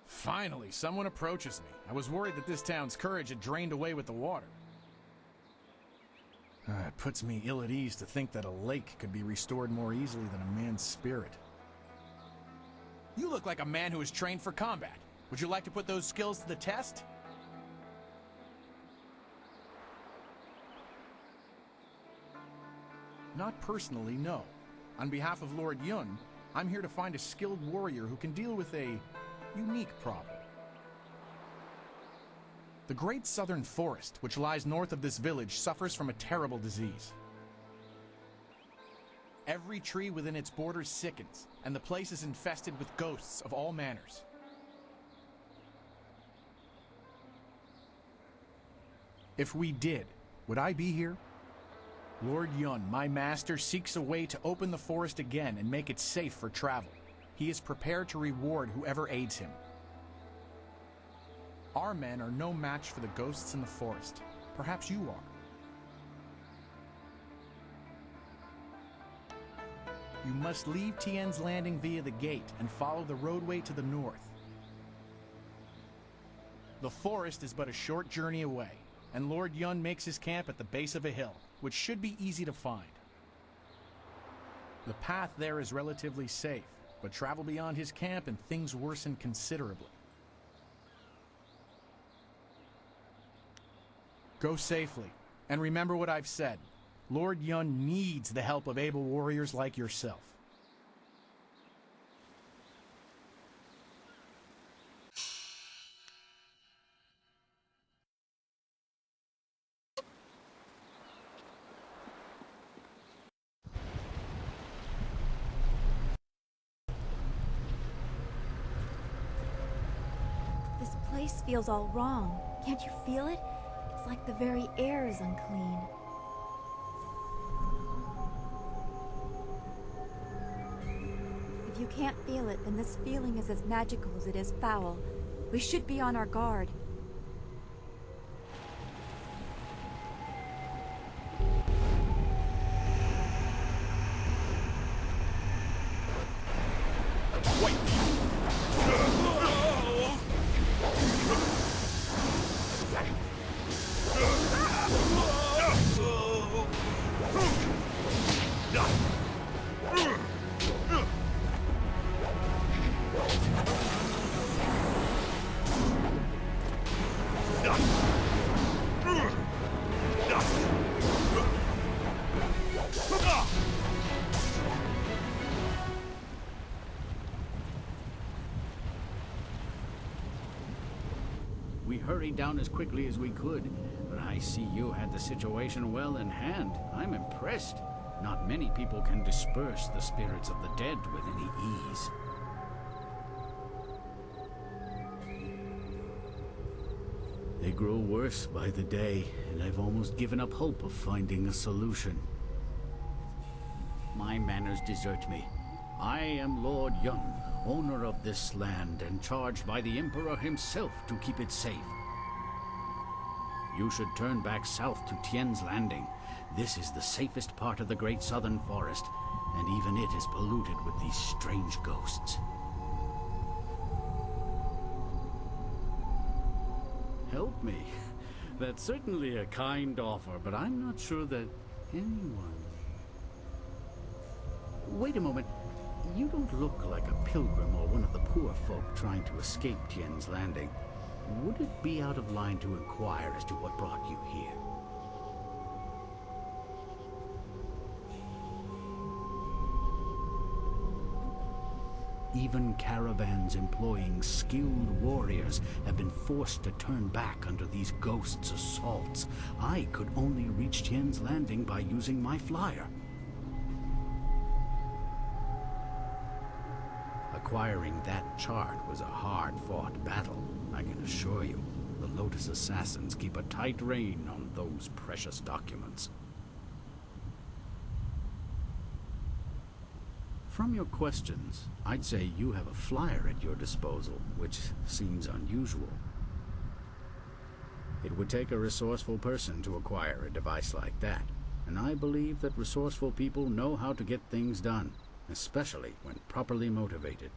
Finally, someone approaches me. I was worried that this town's courage had drained away with the water. It puts me ill at ease to think that a lake could be restored more easily than a man's spirit. You look like a man who is trained for combat. Would you like to put those skills to the test? Not personally, no. On behalf of Lord Yun, I'm here to find a skilled warrior who can deal with a unique problem. The great southern forest, which lies north of this village, suffers from a terrible disease. Every tree within its borders sickens, and the place is infested with ghosts of all manners. If we did, would I be here? Lord Yun, my master, seeks a way to open the forest again and make it safe for travel. He is prepared to reward whoever aids him. Our men are no match for the ghosts in the forest. Perhaps you are. You must leave Tien's Landing via the gate and follow the roadway to the north. The forest is but a short journey away, and Lord Yun makes his camp at the base of a hill, which should be easy to find. The path there is relatively safe, but travel beyond his camp and things worsen considerably. Go safely, and remember what I've said. Lord Yun needs the help of able warriors like yourself. This place feels all wrong. Can't you feel it? It's like the very air is unclean. If you can't feel it, then this feeling is as magical as it is foul. We should be on our guard. We hurried down as quickly as we could, but I see you had the situation well in hand. I'm impressed. Not many people can disperse the spirits of the dead with any ease. They grow worse by the day, and I've almost given up hope of finding a solution. My manners desert me. I am Lord Yun, owner of this land, and charged by the Emperor himself to keep it safe. You should turn back south to Tien's Landing. This is the safest part of the Great Southern Forest, and even it is polluted with these strange ghosts. Help me? That's certainly a kind offer, but I'm not sure that anyone... Wait a moment. You don't look like a pilgrim or one of the poor folk trying to escape Tien's Landing. Would it be out of line to inquire as to what brought you here? Even caravans employing skilled warriors have been forced to turn back under these ghosts' assaults. I could only reach Tien's Landing by using my flyer. Acquiring that chart was a hard-fought battle, I can assure you. The Lotus assassins keep a tight rein on those precious documents. From your questions, I'd say you have a flyer at your disposal, which seems unusual. It would take a resourceful person to acquire a device like that. and I believe that resourceful people know how to get things done, especially when properly motivated.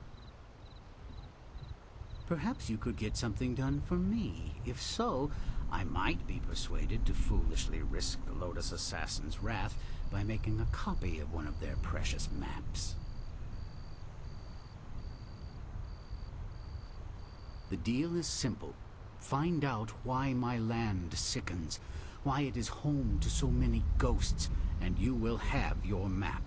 Perhaps you could get something done for me. If so, I might be persuaded to foolishly risk the Lotus Assassin's wrath by making a copy of one of their precious maps. The deal is simple. Find out why my land sickens, why it is home to so many ghosts, and you will have your map.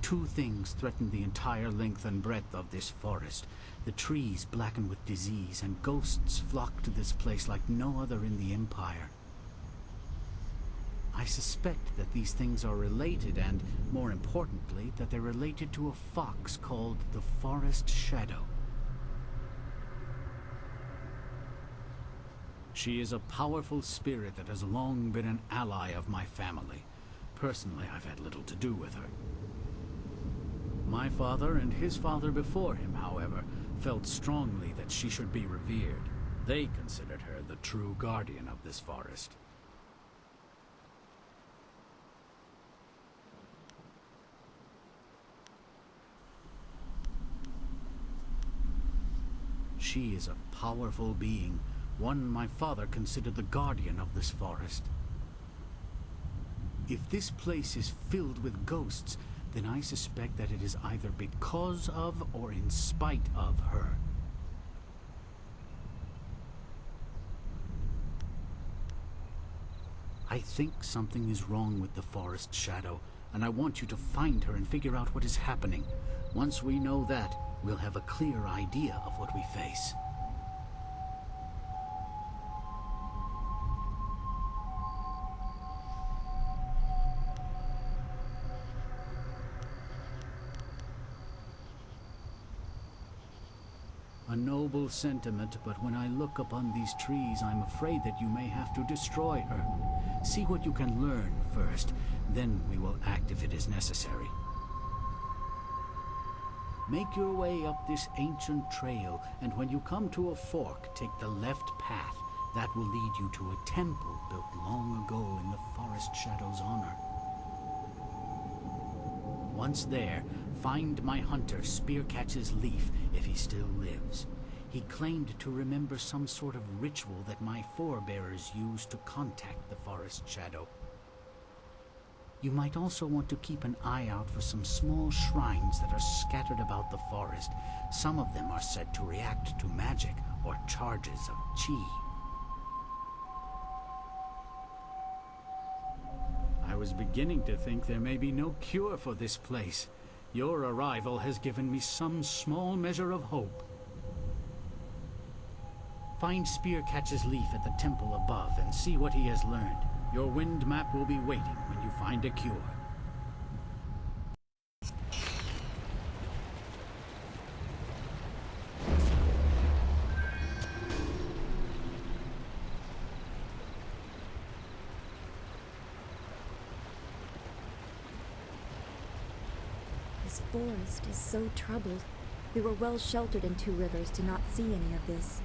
Two things threaten the entire length and breadth of this forest. The trees blacken with disease, and ghosts flock to this place like no other in the Empire. I suspect that these things are related, and, more importantly, that they're related to a fox called the Forest Shadow. She is a powerful spirit that has long been an ally of my family. Personally, I've had little to do with her. My father and his father before him, however, felt strongly that she should be revered. They considered her the true guardian of this forest. She is a powerful being, one my father considered the guardian of this forest. If this place is filled with ghosts, then I suspect that it is either because of or in spite of her. I think something is wrong with the Forest Shadow, and I want you to find her and figure out what is happening. Once we know that, we'll have a clear idea of what we face. A noble sentiment, but when I look upon these trees, I'm afraid that you may have to destroy her. See what you can learn first, then we will act if it is necessary. Make your way up this ancient trail, and when you come to a fork, take the left path. That will lead you to a temple built long ago in the Forest Shadow's honor. Once there, find my hunter Spearcatch's Leaf if he still lives. He claimed to remember some sort of ritual that my forebears used to contact the Forest Shadow. You might also want to keep an eye out for some small shrines that are scattered about the forest. Some of them are said to react to magic or charges of chi. I was beginning to think there may be no cure for this place. Your arrival has given me some small measure of hope. Find Spearcatch's Leaf at the temple above and see what he has learned. Your wind map will be waiting when you find a cure. This forest is so troubled. We were well sheltered in Two Rivers to not see any of this.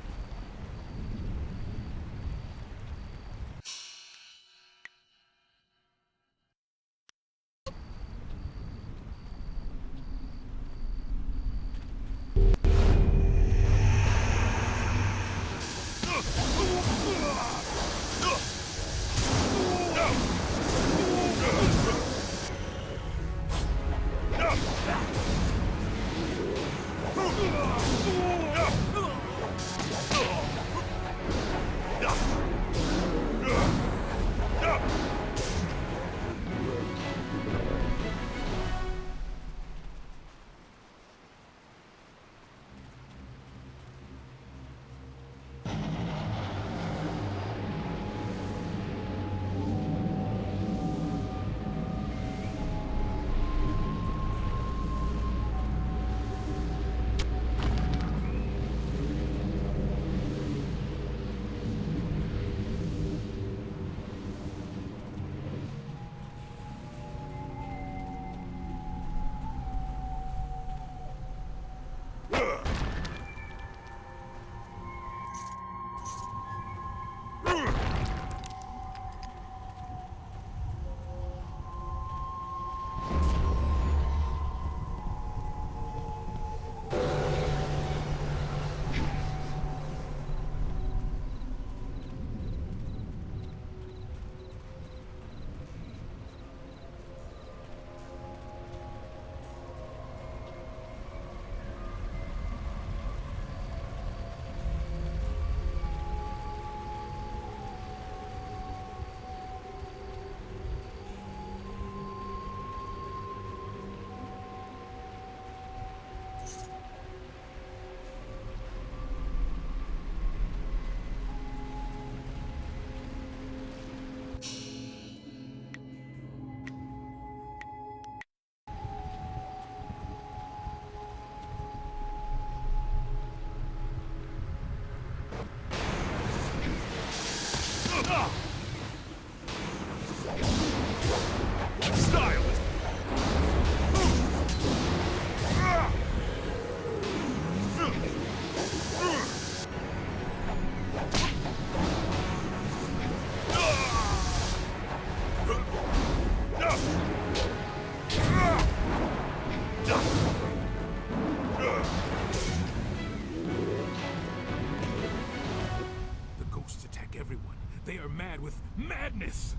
madness!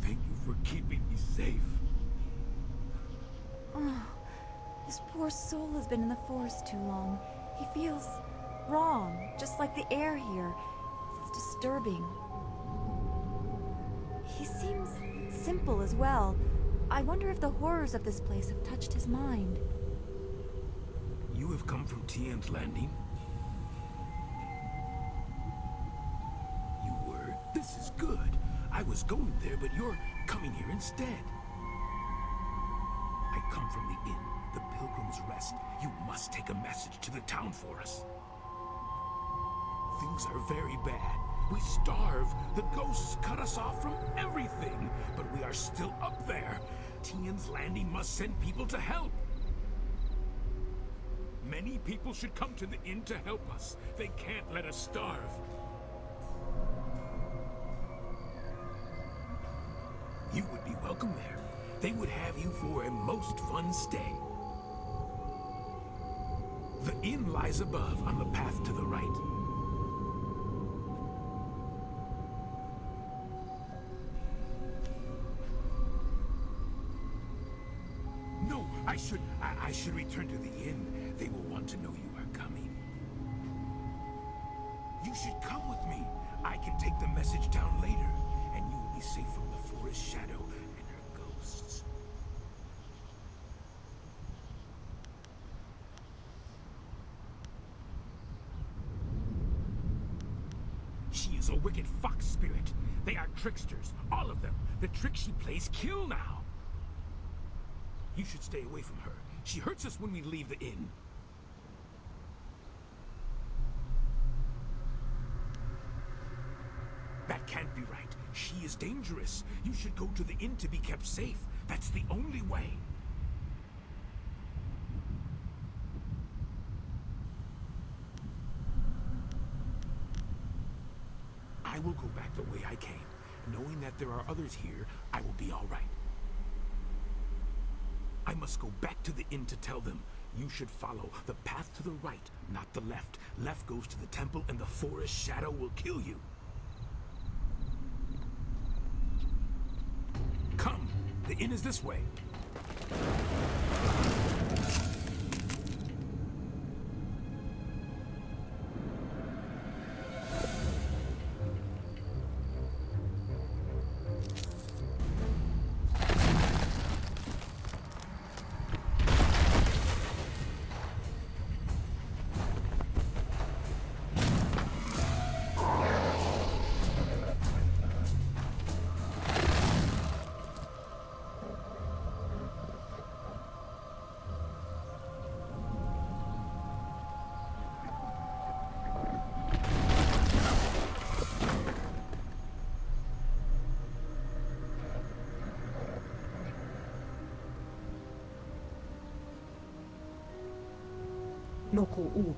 Thank you for keeping me safe. His poor soul has been in the forest too long. He feels wrong, just like the air here. It's disturbing. He seems simple as well. I wonder if the horrors of this place have touched his mind. You have come from Tian's Landing? You were? This is good. I was going there, but you're coming here instead. I come from the inn, the Pilgrim's Rest. You must take a message to the town for us. Things are very bad. We starve. The ghosts cut us off from everything. But we are still up there. Tian's Landing must send people to help. Many people should come to the inn to help us. They can't let us starve. You would be welcome there. They would have you for a most fun stay. The inn lies above on the path to the right. No, I should return to the inn. They will want to know you are coming. You should come with me. I can take the message down later, and you will be safe from the forest shadow and her ghosts. She is a wicked fox spirit. They are tricksters, all of them. The trick she plays kill now. You should stay away from her. She hurts us when we leave the inn. That can't be right. She is dangerous. You should go to the inn to be kept safe. That's the only way. I will go back the way I came. Knowing that there are others here, I will be all right. I must go back to the inn to tell them. You should follow the path to the right, not the left. Left goes to the temple and the forest shadow will kill you. Come, the inn is this way. Loko U.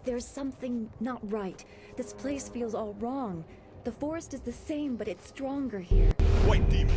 There's something not right. This place feels all wrong. The forest is the same, but it's stronger here. White demon!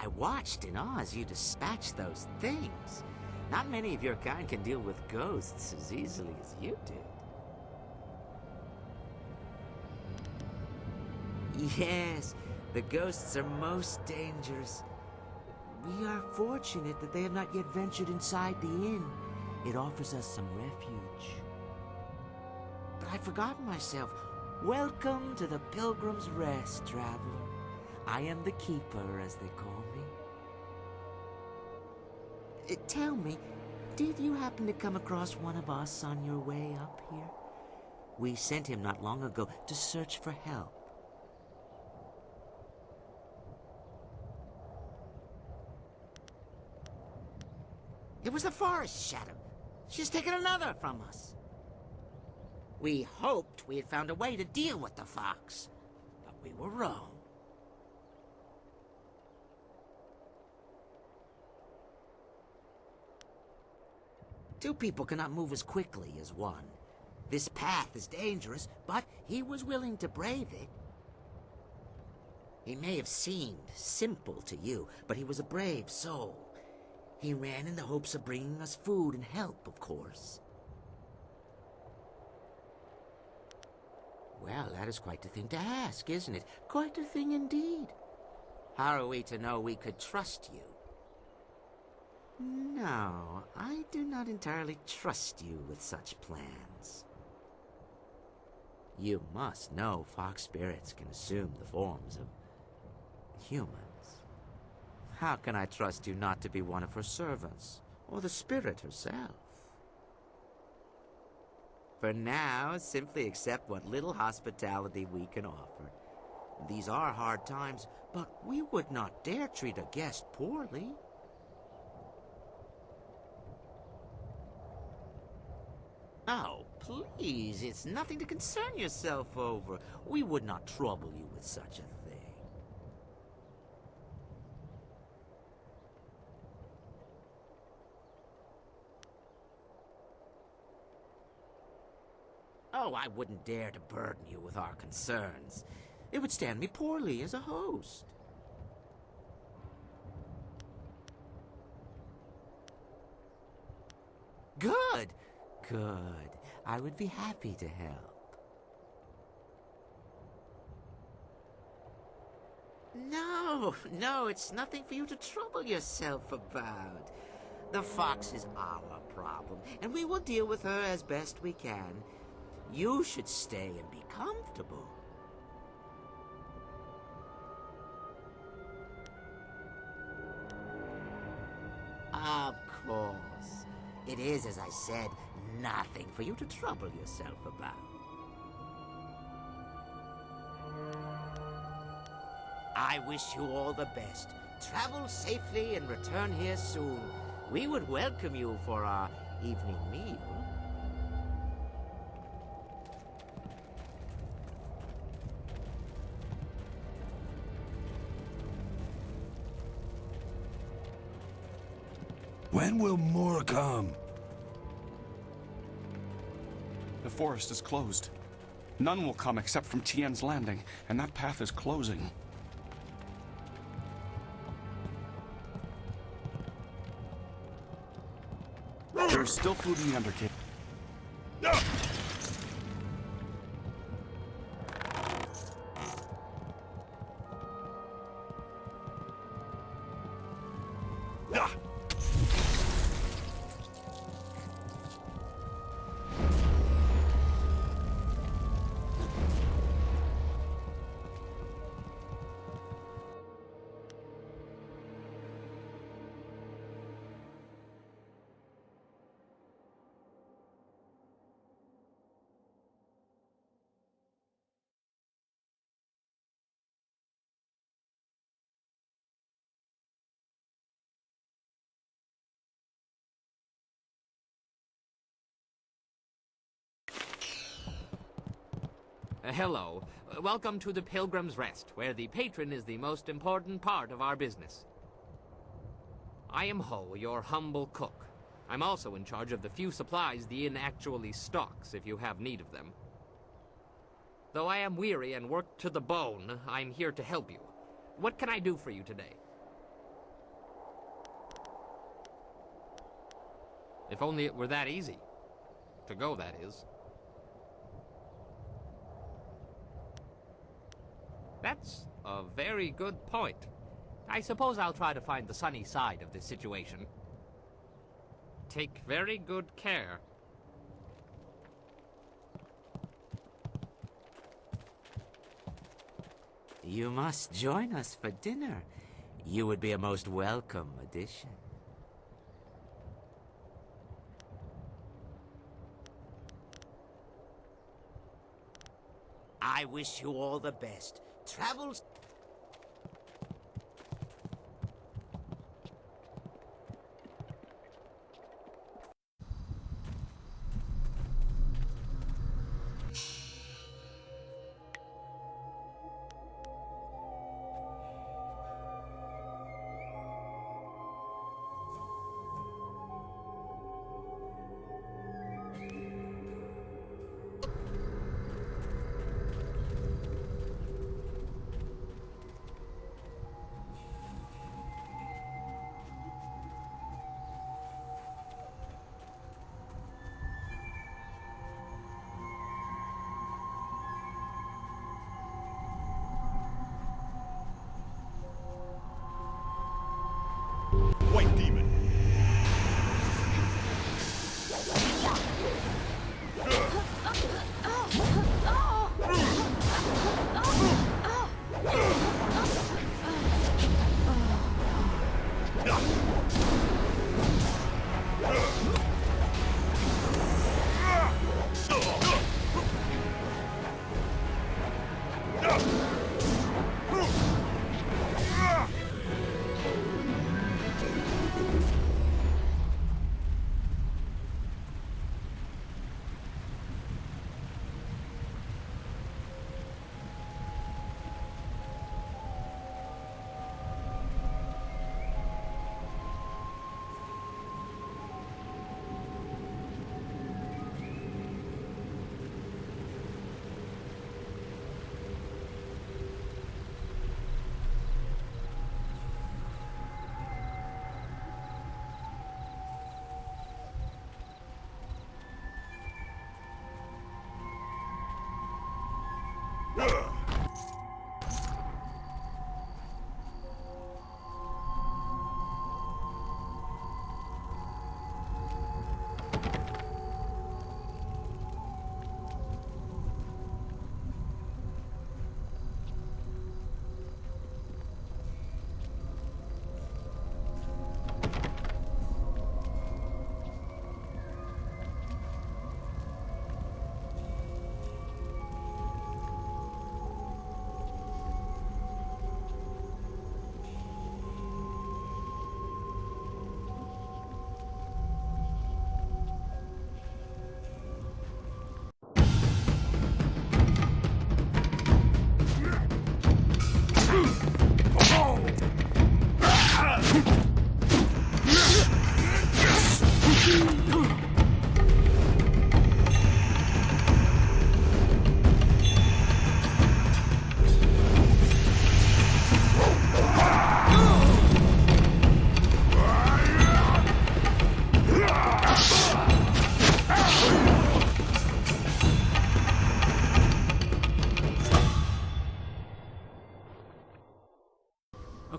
I watched in awe as you dispatched those things. Not many of your kind can deal with ghosts as easily as you did. Yes, the ghosts are most dangerous. We are fortunate that they have not yet ventured inside the inn. It offers us some refuge. But I'd forgotten myself. Welcome to the Pilgrim's Rest, traveler. I am the keeper, as they call me. Tell me, did you happen to come across one of us on your way up here? We sent him not long ago to search for help. It was the forest shadow. She's taken another from us. We hoped we had found a way to deal with the fox, but we were wrong. Two people cannot move as quickly as one. This path is dangerous, but he was willing to brave it. He may have seemed simple to you, but he was a brave soul. He ran in the hopes of bringing us food and help, of course. Well, that is quite a thing to ask, isn't it? Quite a thing indeed. How are we to know we could trust you? No, I do not entirely trust you with such plans. You must know fox spirits can assume the forms of humans. How can I trust you not to be one of her servants, or the spirit herself? For now, simply accept what little hospitality we can offer. These are hard times, but we would not dare treat a guest poorly. Oh, please, it's nothing to concern yourself over. We would not trouble you with such a thing. Oh, I wouldn't dare to burden you with our concerns. It would stand me poorly as a host. Good. Good. I would be happy to help. No, it's nothing for you to trouble yourself about. The fox is our problem, and we will deal with her as best we can. You should stay and be comfortable. Of course. It is, as I said, nothing for you to trouble yourself about. I wish you all the best. Travel safely and return here soon. We would welcome you for our evening meal. When will more come? The forest is closed. None will come except from Tien's Landing, and that path is closing. There's still food in the undercave. Hello. Welcome to the Pilgrim's Rest, where the patron is the most important part of our business. I am Ho, your humble cook. I'm also in charge of the few supplies the inn actually stocks, if you have need of them. Though I am weary and worked to the bone, I'm here to help you. What can I do for you today? If only it were that easy. To go, that is. That's a very good point. I suppose I'll try to find the sunny side of this situation. Take very good care. You must join us for dinner. You would be a most welcome addition. I wish you all the best. Travels.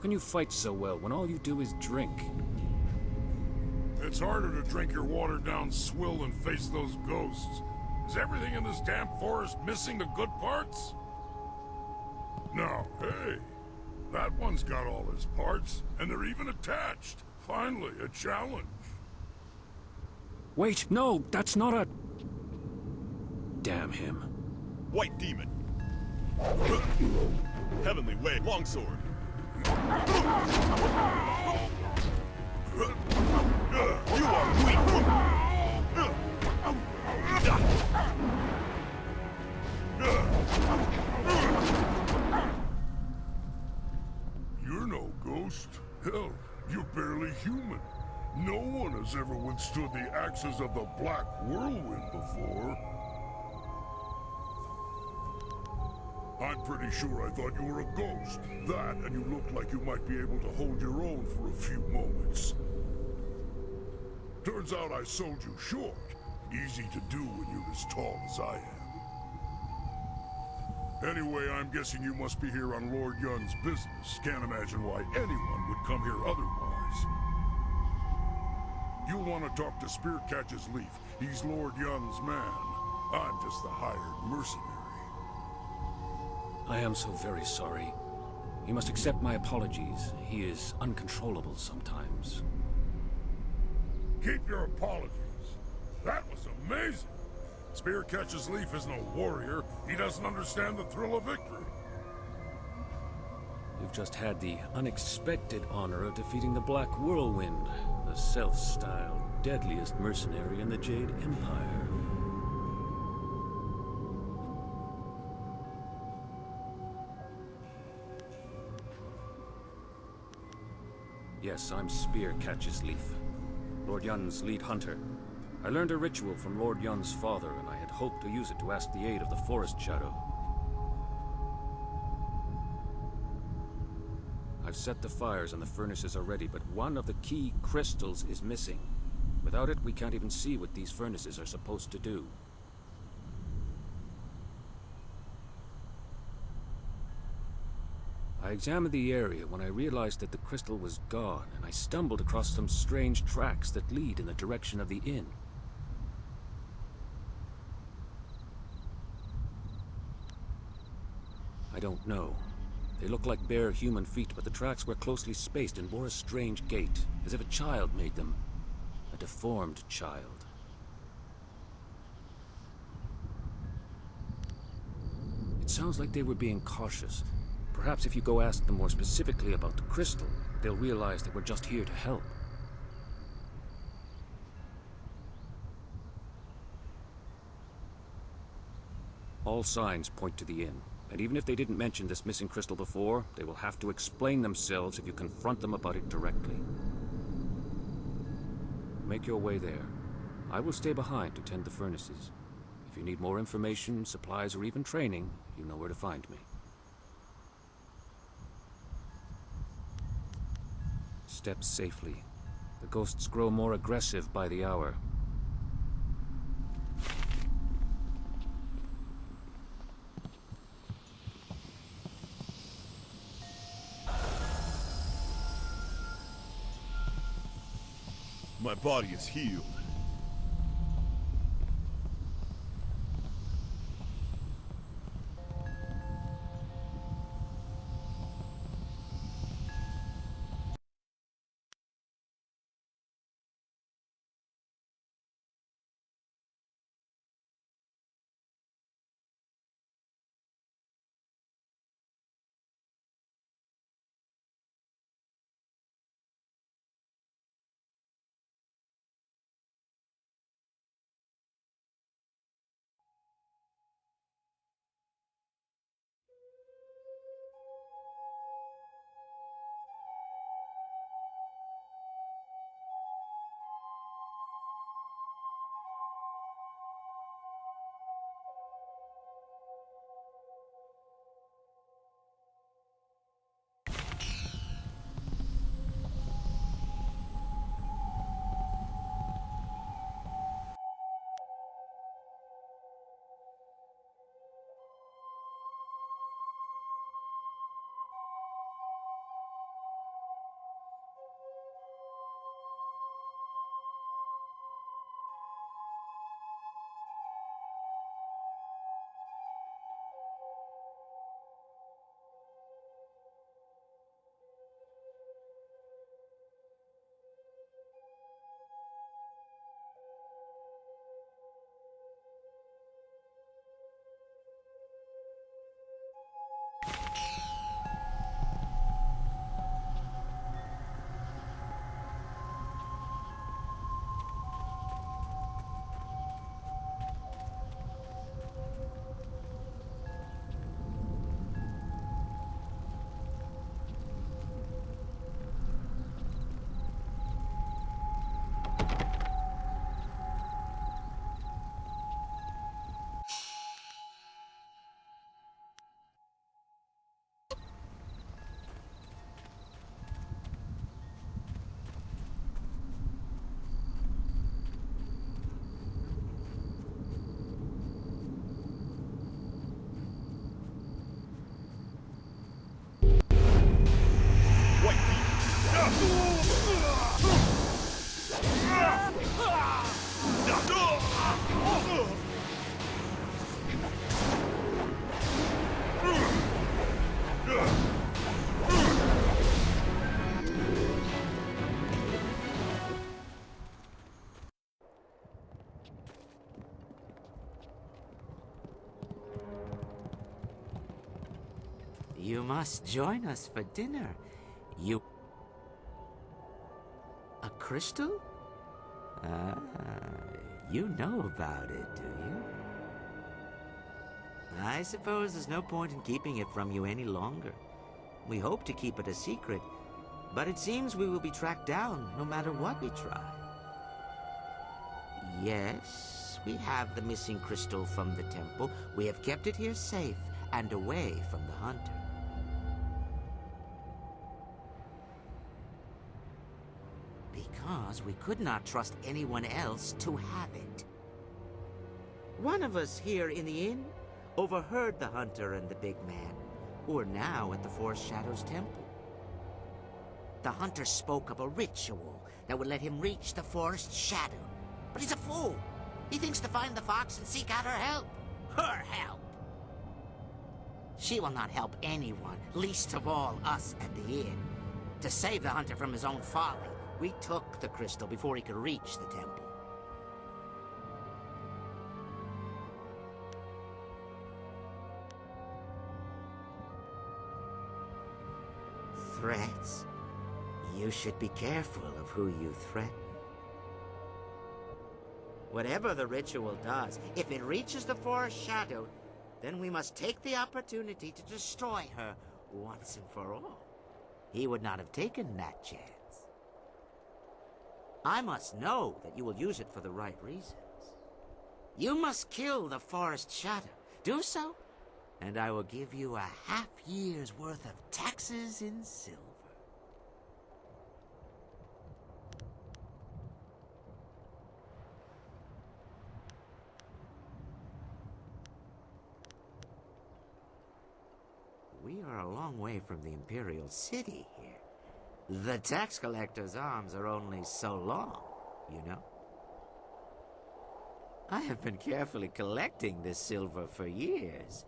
can you fight so well when all you do is drink? It's harder to drink your watered-down swill and face those ghosts. Is everything in this damn forest missing the good parts? No, hey, that one's got all his parts, and they're even attached. Finally, a challenge. Wait, no, that's not a... Damn him. White demon. Heavenly way, longsword. You are weak. You're no ghost. Hell, you're barely human. No one has ever withstood the axes of the Black Whirlwind before. I'm pretty sure I thought you were a ghost. That, and you looked like you might be able to hold your own for a few moments. Turns out I sold you short. Easy to do when you're as tall as I am. Anyway, I'm guessing you must be here on Lord Yun's business. Can't imagine why anyone would come here otherwise. You'll want to talk to Spearcatch's Leaf. He's Lord Yun's man. I'm just the hired mercenary. I am so very sorry. You must accept my apologies. He is uncontrollable sometimes. Keep your apologies. That was amazing. Spearcatch's Leaf is no warrior. He doesn't understand the thrill of victory. You've just had the unexpected honor of defeating the Black Whirlwind, the self-styled deadliest mercenary in the Jade Empire. Yes, I'm Spearcatch's Leaf, Lord Yun's lead hunter. I learned a ritual from Lord Yun's father, and I had hoped to use it to ask the aid of the Forest Shadow. I've set the fires and the furnaces are ready, but one of the key crystals is missing. Without it, we can't even see what these furnaces are supposed to do. I examined the area when I realized that the crystal was gone, and I stumbled across some strange tracks that lead in the direction of the inn. I don't know. They look like bare human feet, but the tracks were closely spaced and bore a strange gait, as if a child made them. A deformed child. It sounds like they were being cautious. Perhaps if you go ask them more specifically about the crystal, they'll realize that we're just here to help. All signs point to the inn, and even if they didn't mention this missing crystal before, they will have to explain themselves if you confront them about it directly. Make your way there. I will stay behind to tend the furnaces. If you need more information, supplies, or even training, you know where to find me. Step safely. The ghosts grow more aggressive by the hour. My body is healed. You must join us for dinner. You... A crystal? Ah, you know about it, do you? I suppose there's no point in keeping it from you any longer. We hope to keep it a secret, but it seems we will be tracked down no matter what we try. Yes, we have the missing crystal from the temple. We have kept it here safe and away from the hunter. Because we could not trust anyone else to have it. One of us here in the inn overheard the hunter and the big man, who are now at the Forest Shadow's temple. The hunter spoke of a ritual that would let him reach the Forest Shadow. But he's a fool. He thinks to find the fox and seek out her help. Her help! She will not help anyone, least of all us at the inn. To save the hunter from his own folly, we took the crystal before he could reach the temple. Threats? You should be careful of who you threaten. Whatever the ritual does, if it reaches the Forest Shadow, then we must take the opportunity to destroy her once and for all. He would not have taken that chance. I must know that you will use it for the right reasons. You must kill the Forest Shadow. Do so, and I will give you a half-year's worth of taxes in silver. We are a long way from the Imperial City here. The tax collector's arms are only so long, you know? I have been carefully collecting this silver for years,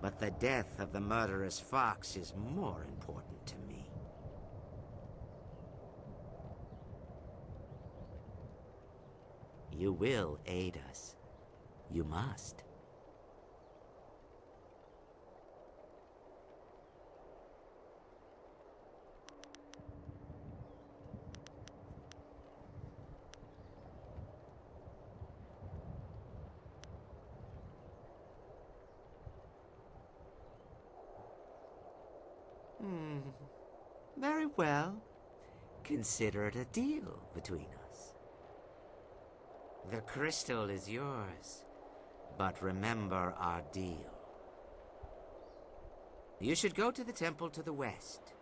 but the death of the murderous fox is more important to me. You will aid us. You must. Very well. Consider it a deal between us. The crystal is yours, but remember our deal. You should go to the temple to the west.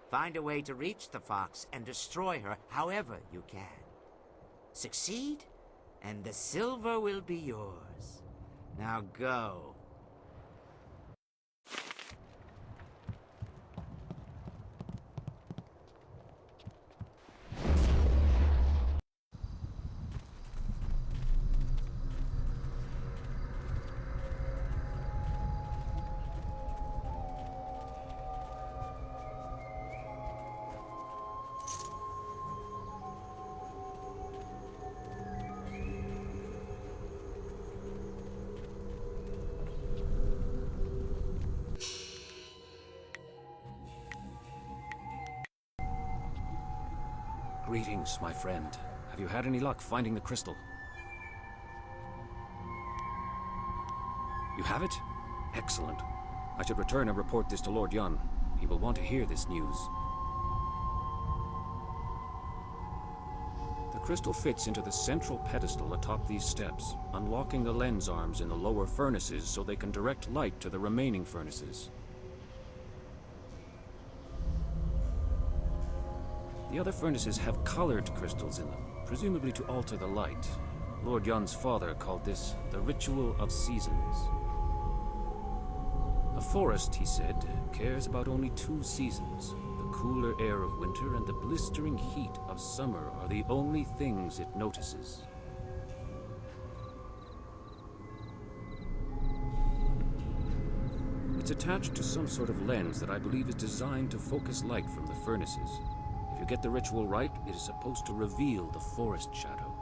Find a way to reach the fox and destroy her however you can. Succeed, and the silver will be yours. Now go. Greetings, my friend. Have you had any luck finding the crystal? You have it? Excellent. I should return and report this to Lord Yun. He will want to hear this news. The crystal fits into the central pedestal atop these steps, unlocking the lens arms in the lower furnaces so they can direct light to the remaining furnaces. The other furnaces have colored crystals in them, presumably to alter the light. Lord Yun's father called this the ritual of seasons. The forest, he said, cares about only 2 seasons, the cooler air of winter and the blistering heat of summer are the only things it notices. It's attached to some sort of lens that I believe is designed to focus light from the furnaces. If you get the ritual right, it is supposed to reveal the forest shadow.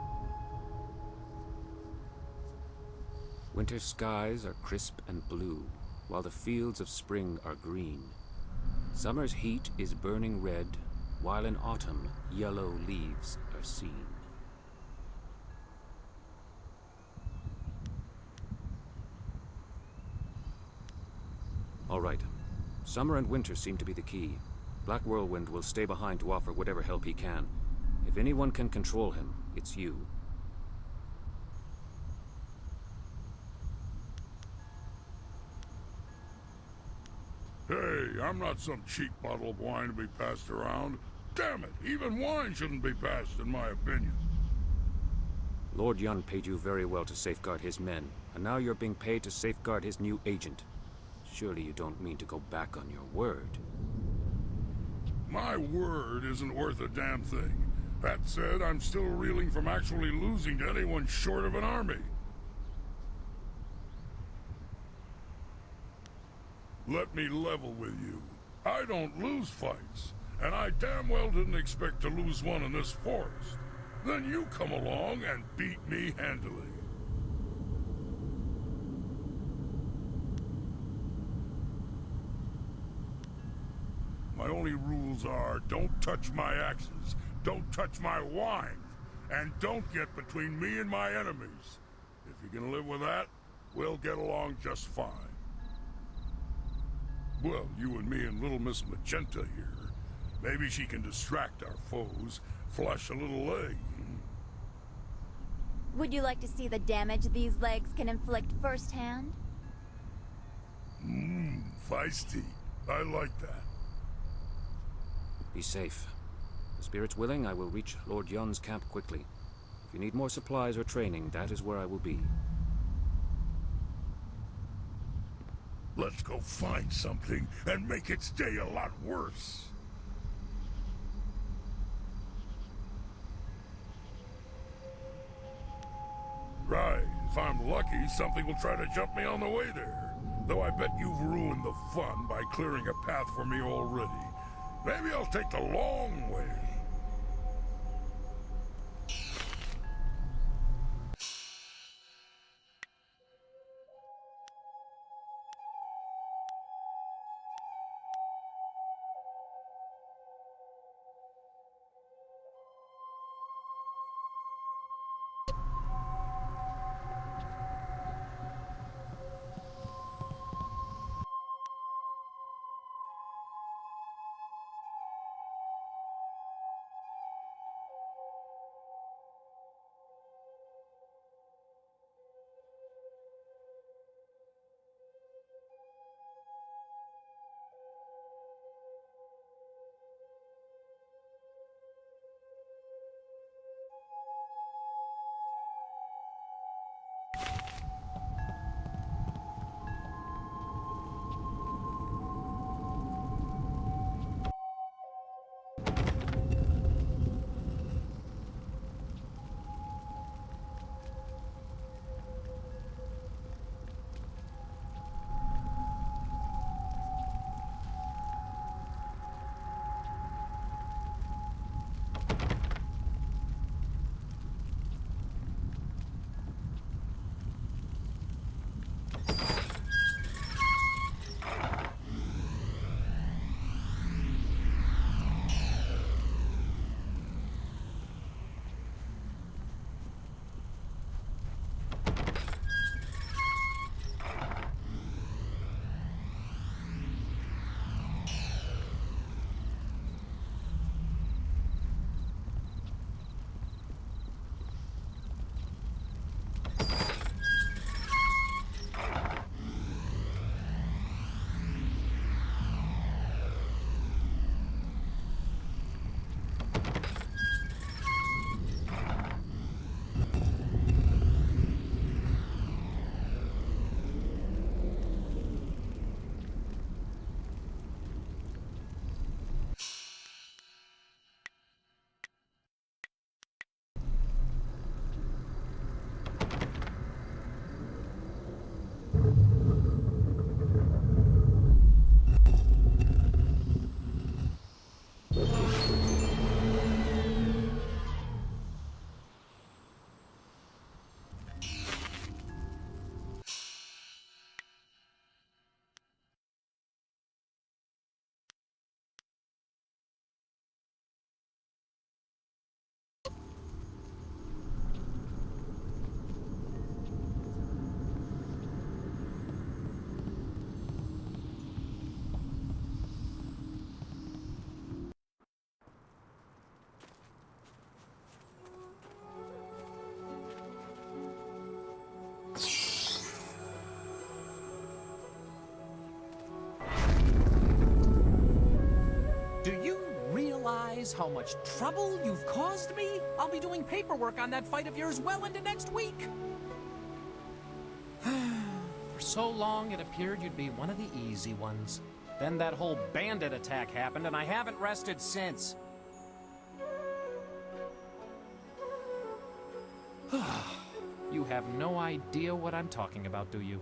Winter skies are crisp and blue, while the fields of spring are green. Summer's heat is burning red, while in autumn, yellow leaves are seen. All right. Summer and winter seem to be the key. Black Whirlwind will stay behind to offer whatever help he can. If anyone can control him, it's you. Hey, I'm not some cheap bottle of wine to be passed around. Damn it, even wine shouldn't be passed, in my opinion. Lord Yun paid you very well to safeguard his men, and now you're being paid to safeguard his new agent. Surely you don't mean to go back on your word. My word isn't worth a damn thing. That said, I'm still reeling from actually losing to anyone short of an army. Let me level with you. I don't lose fights, and I damn well didn't expect to lose one in this forest. Then you come along and beat me handily. My only rules are, don't touch my axes, don't touch my wine, and don't get between me and my enemies. If you can live with that, we'll get along just fine. Well, you and me and little Miss Magenta here. Maybe she can distract our foes, flush a little leg. Would you like to see the damage these legs can inflict firsthand? Feisty. I like that. Be safe. The spirit's willing, I will reach Lord Yun's camp quickly. If you need more supplies or training, that is where I will be. Let's go find something and make its day a lot worse. Right. If I'm lucky, something will try to jump me on the way there. Though I bet you've ruined the fun by clearing a path for me already. Maybe I'll take the long way. realize how much trouble you've caused me? I'll be doing paperwork on that fight of yours well into next week. For so long, it appeared you'd be one of the easy ones. Then that whole bandit attack happened, and I haven't rested since. You have no idea what I'm talking about, do you?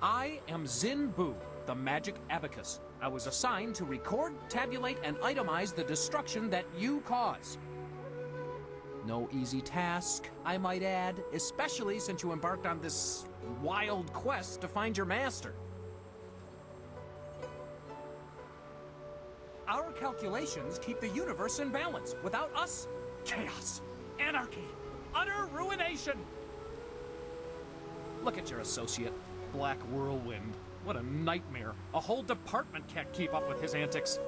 I am Zin Bu, the magic abacus. I was assigned to record, tabulate, and itemize the destruction that you cause. No easy task, I might add, especially since you embarked on this wild quest to find your master. Our calculations keep the universe in balance. Without us, chaos, anarchy, utter ruination. Look at your associate, Black Whirlwind. What a nightmare. A whole department can't keep up with his antics.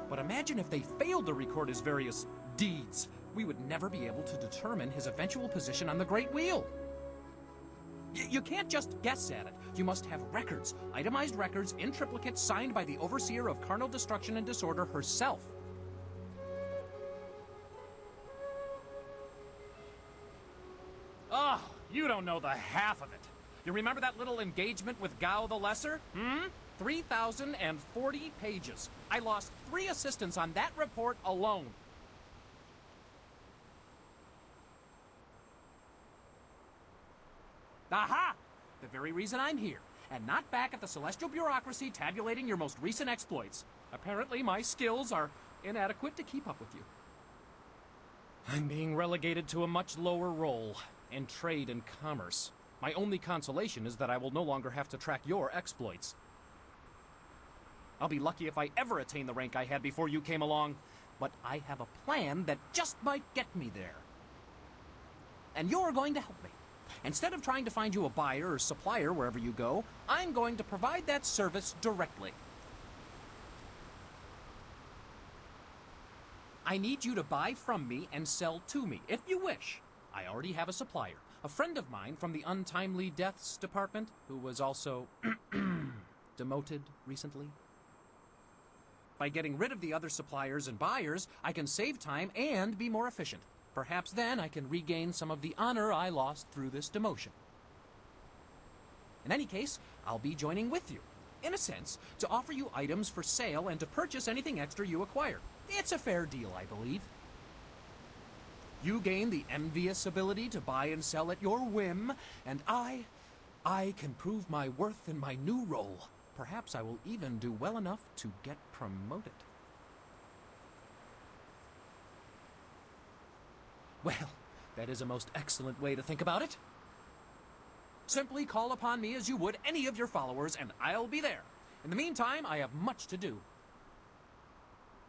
But imagine if they failed to record his various deeds. We would never be able to determine his eventual position on the Great Wheel. You can't just guess at it. You must have records, itemized records in triplicate signed by the Overseer of Carnal Destruction and Disorder herself. Oh, you don't know the half of it. You remember that little engagement with Gao the Lesser? 3,040 pages. I lost 3 assistants on that report alone. Aha! The very reason I'm here, and not back at the Celestial Bureaucracy tabulating your most recent exploits. Apparently, my skills are inadequate to keep up with you. I'm being relegated to a much lower role in trade and commerce. My only consolation is that I will no longer have to track your exploits. I'll be lucky if I ever attain the rank I had before you came along, but I have a plan that just might get me there. And you're going to help me. Instead of trying to find you a buyer or supplier wherever you go, I'm going to provide that service directly. I need you to buy from me and sell to me, if you wish. I already have a supplier, a friend of mine from the Untimely Deaths Department, who was also demoted recently. By getting rid of the other suppliers and buyers, I can save time and be more efficient. Perhaps then I can regain some of the honor I lost through this demotion. In any case, I'll be joining with you, in a sense, to offer you items for sale and to purchase anything extra you acquire. It's a fair deal, I believe. You gain the envious ability to buy and sell at your whim, and I can prove my worth in my new role. Perhaps I will even do well enough to get promoted. Well, that is a most excellent way to think about it. Simply call upon me as you would any of your followers, and I'll be there. In the meantime, I have much to do.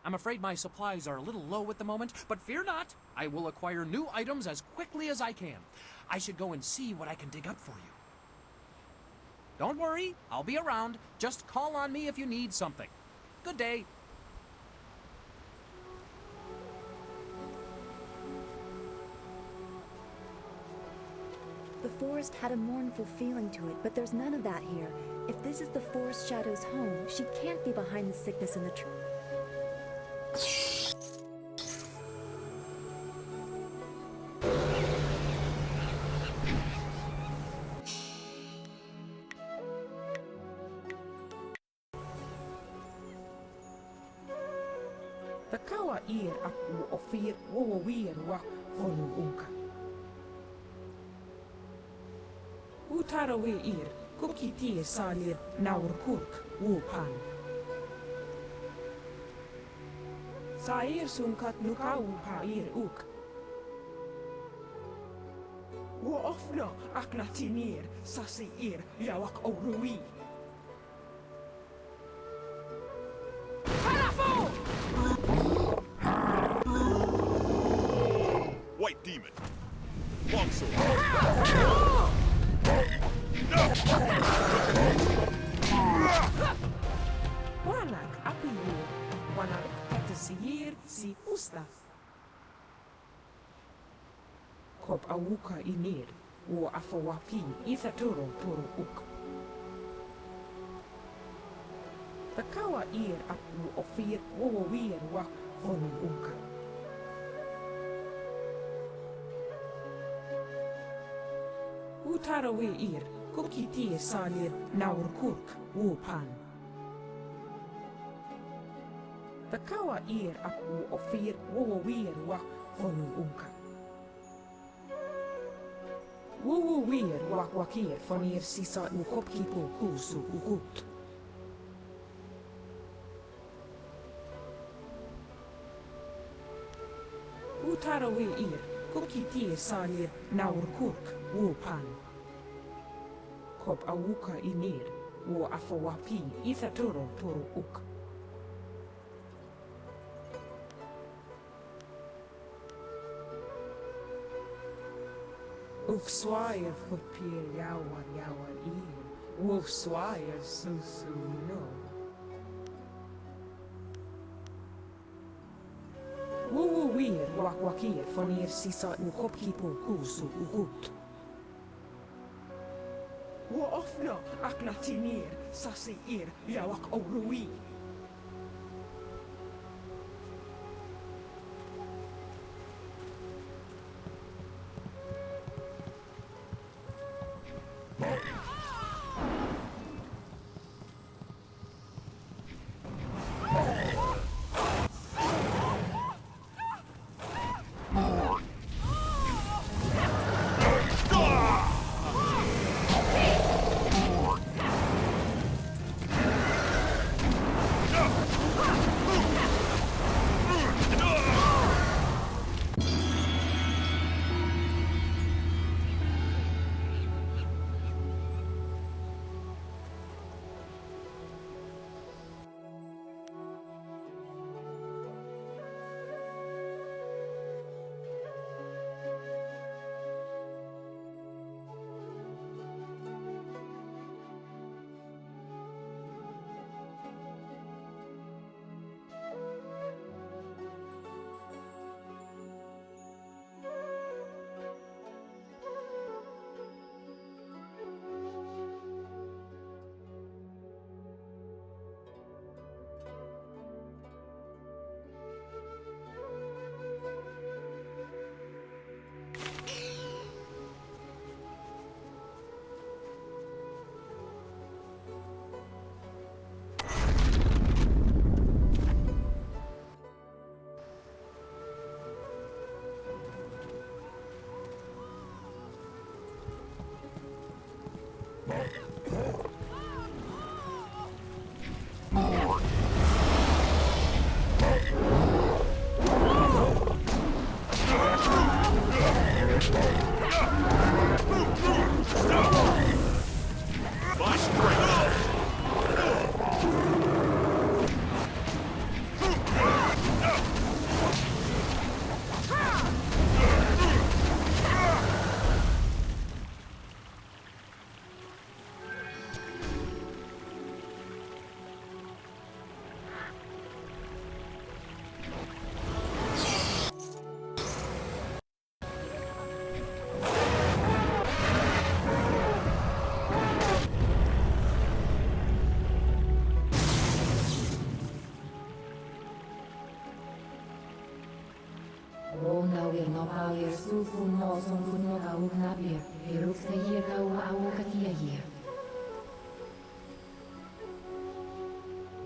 I'm afraid my supplies are a little low at the moment, but fear not. I will acquire new items as quickly as I can. I should go and see what I can dig up for you. Don't worry, I'll be around. Just call on me if you need something. Good day. The forest had a mournful feeling to it, but there's none of that here. If this is the forest shadow's home, she can't be behind the sickness in the tree. Takawa ir aku ofir wo wir wa honu unka. Utarawe ir kukiti salir naur kurk wupan. Sair sunkat nukau pair uk. Wo ofno aknatinir sasiir yawak orui. White demon. Longsword. Wanak apiyu. Wanak katasir si ustaf. Kop awuka inir. Wo afawafi ithatoro toro uk. Takawa ir aku ofir wo wir wa fonu unka. Utarawe ir kuki tie salir naur kurk wo pan. Takawa ir aku ofir wo wir wa fonu unka. Wo wir wa wakir fonir sisa u kopkipo kusu ukut. Utarawe ir kuki tie salir naur kurk wo pan. Kop auka inir wo afawapi ithatoro toro uk. Uk swire futpier yawar ir. Uk swire susu no. Wo wir wakwakir fonir sisa u kopkipo kusu ukut. Wo ofna aknatinir sasi ir yawak oruwi.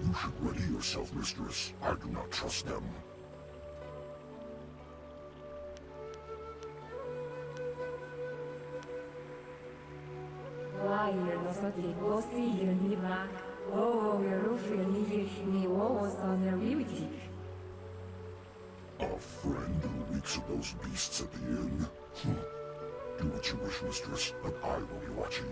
You should ready yourself, mistress. I do not trust them. A friend who reeks of those beasts at the inn? Do what you wish, mistress, but I will be watching.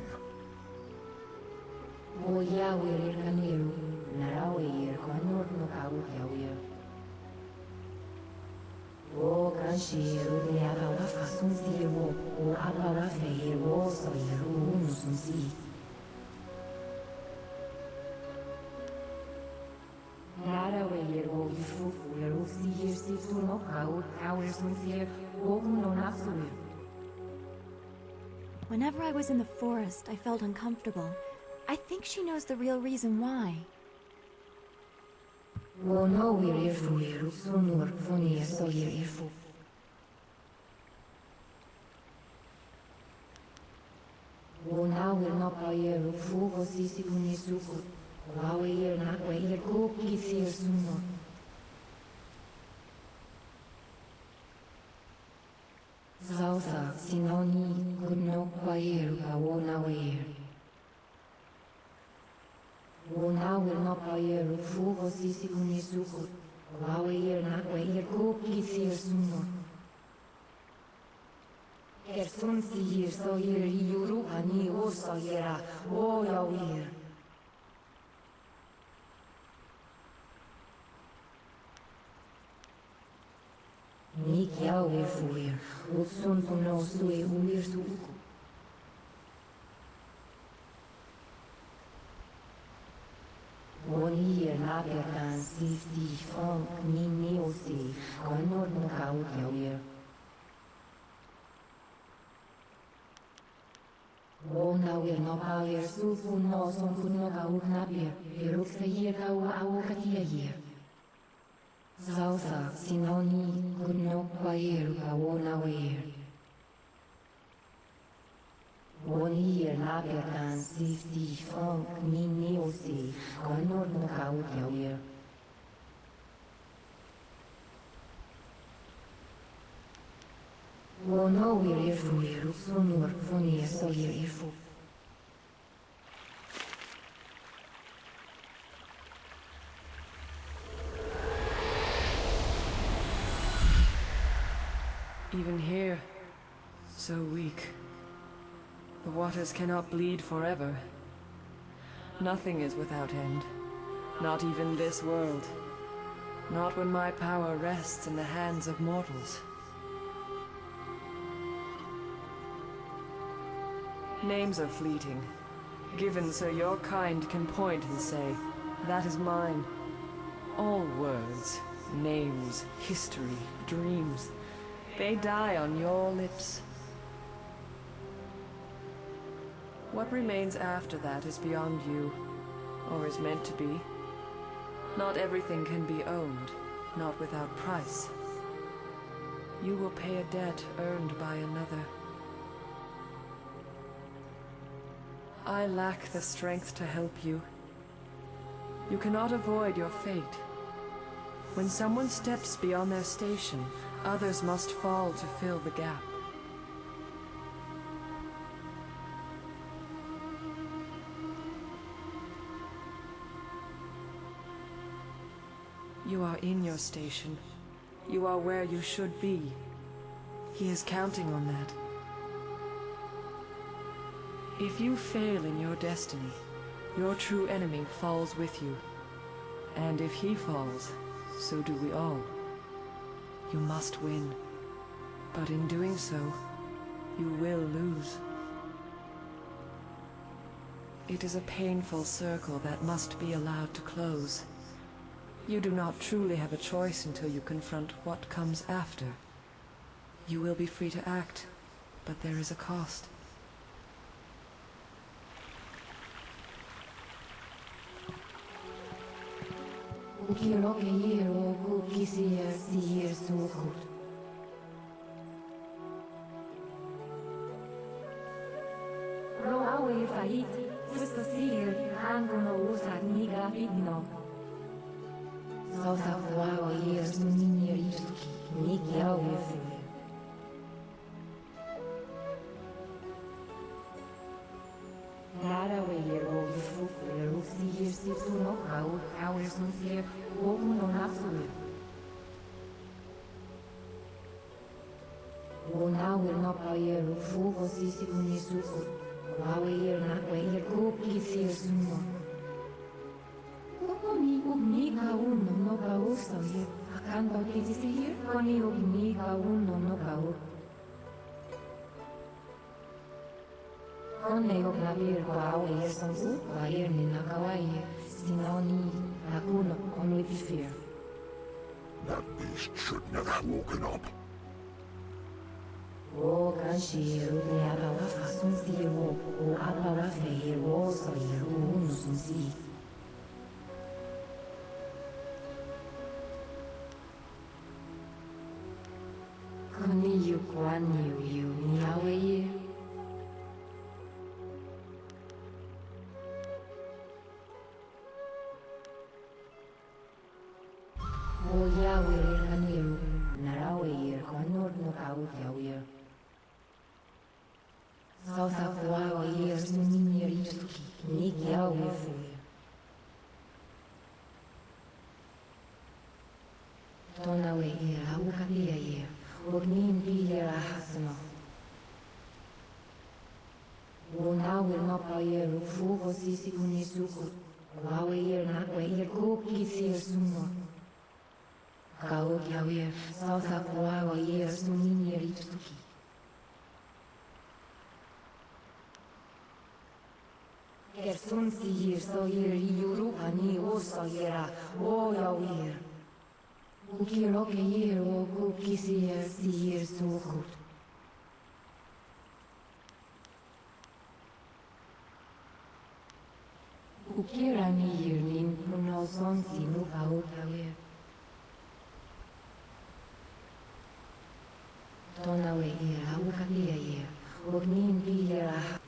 Whenever I was in the forest, I felt uncomfortable. I think she knows the real reason why. Wonoir irfuir sunur vonir soir irfu. Wonair nopair fugo sisi unisuku. Waweir nakweir kukithir sunur. Zausa sinoni gunokwair kawonair. Wonair nopair fugo sisi unisuku. Waweir nakweir kukithir sunur. Kersun sihir soir yuru ani ursoira oyawir. Nikiawir fuir, utsun puno sue ulir suku. Onir naberdan sisi fonk ni osi, konor nukaut yawir. Wonair nopair sufu no son puno kaut nabir, iruk seyir kau awokatiayir. Zausa sinoni gunokwair kawonair. Onir naberdan sisi fonk ni osi, konor nukaut yawir. Wonoir irfuir sunur vonir soir irfu. Even here, so weak. The waters cannot bleed forever. Nothing is without end. Not even this world. Not when my power rests in the hands of mortals. Names are fleeting, given so your kind can point and say, that is mine. All words, names, history, dreams, they die on your lips. What remains after that is beyond you, or is meant to be. Not everything can be owned, not without price. You will pay a debt earned by another. I lack the strength to help you. You cannot avoid your fate. When someone steps beyond their station, others must fall to fill the gap. You are in your station. You are where you should be. He is counting on that. If you fail in your destiny, your true enemy falls with you. And if he falls, so do we all. You must win. But in doing so, you will lose. It is a painful circle that must be allowed to close. You do not truly have a choice until you confront what comes after. You will be free to act, but there is a cost. That beast should never have woken up. yu quan yu niao ye. Wo yawe kaniru narawe ye kwanor no kau yawe. Zostaw wa ye sunni ristuki ni yawe fu. Tonawe ye aukapia ye. Ognin bilia hasno. Wonawe no pa ye rufu sisi kunisuku. Kwawe ye nakwe ye kuki sir sumo. Kau yawe Zostaw wa ye sunni ristuki. Gersun sihir so yer yuru ani osa yera o yawe. Ukiro ke yer o kuki sihir sukut. Ukira ni yer nin puno son sinu kau yawe. Tonawe yer aukapia yer ognin bilia.